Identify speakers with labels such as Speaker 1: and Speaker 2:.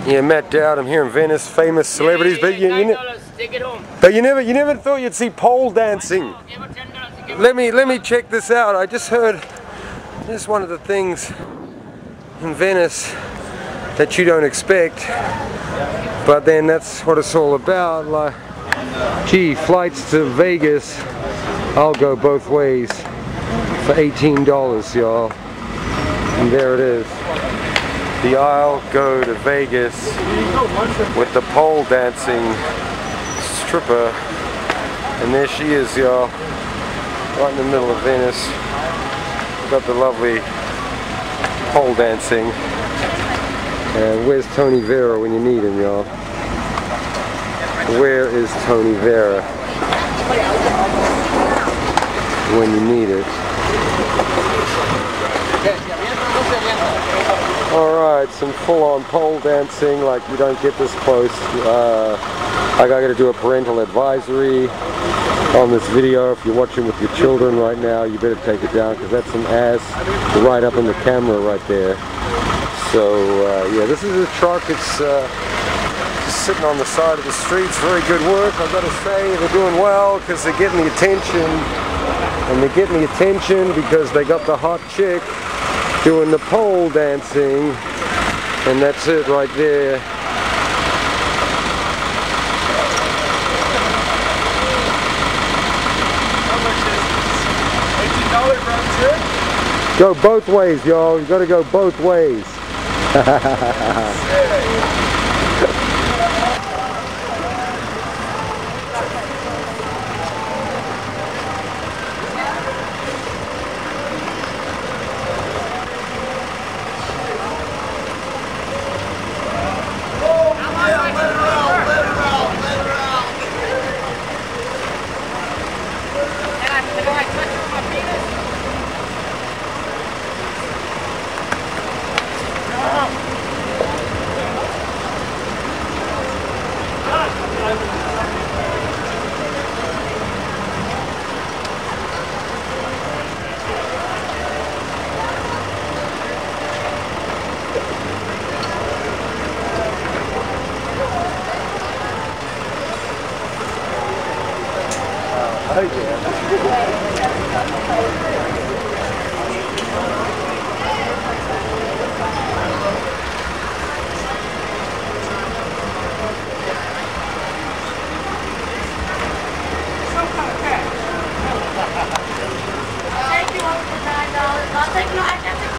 Speaker 1: Yeah, Matt Dowd. I'm here in Venice, famous celebrities, but you never thought you'd see pole dancing. Let me check this out. I just heard this is one of the things in Venice that you don't expect, but then that's what it's all about. Like, gee, flights to Vegas, I'll go both ways for $18, y'all. And there it is. The I'll go to Vegas with the pole dancing stripper, and there she is, y'all, right in the middle of Venice. We've got the lovely pole dancing. And where's Tony Vera when you need him, y'all? Where is Tony Vera when you need it? Alright, some full-on pole dancing, like you don't get this close. I got to do a parental advisory on this video. If you're watching with your children right now, you better take it down, because that's some ass right up in the camera right there. So yeah, this is a truck. It's just sitting on the side of the street. It's very good work, I've got to say. They're doing well because they're getting the attention, and they're getting the attention because they got the hot chick doing the pole dancing, and that's it right there. Go both ways, y'all. You got to go both ways. Oh, yeah.